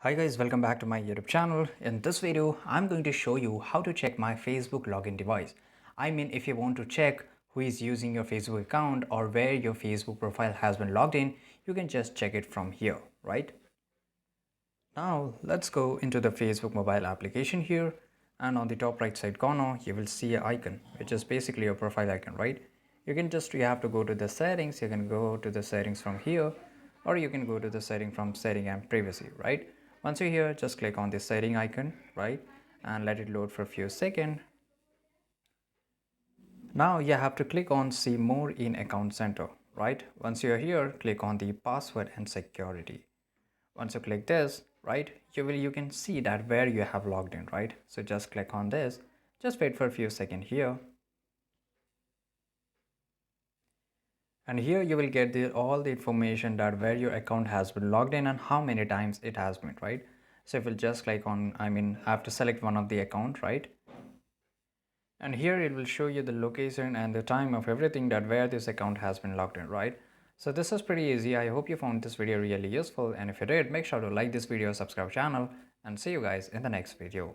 Hi guys, welcome back to my YouTube channel. In this video, I'm going to show you how to check my Facebook login device. I mean, if you want to check who is using your Facebook account or where your Facebook profile has been logged in, you can just check it from here, right? Now, let's go into the Facebook mobile application here. And on the top right side corner, you will see an icon, which is basically your profile icon, right? You have to go to the settings. You can go to the settings from here, or you can go to the setting from setting and privacy, right? Once you're here, just click on the setting icon, right? And let it load for a few seconds. Now you have to click on see more in account center, right? Once you're here, click on the password and security. Once you click this, right, you can see that where you have logged in, right? So just click on this. Just wait for a few seconds here. And here you will get all the information that where your account has been logged in and how many times it has been, right? So if you just click on, I have to select one of the account, right? And here it will show you the location and the time of everything that where this account has been logged in, right? So this is pretty easy. I hope you found this video really useful, and if you did, make sure to like this video, subscribe channel, and see you guys in the next video.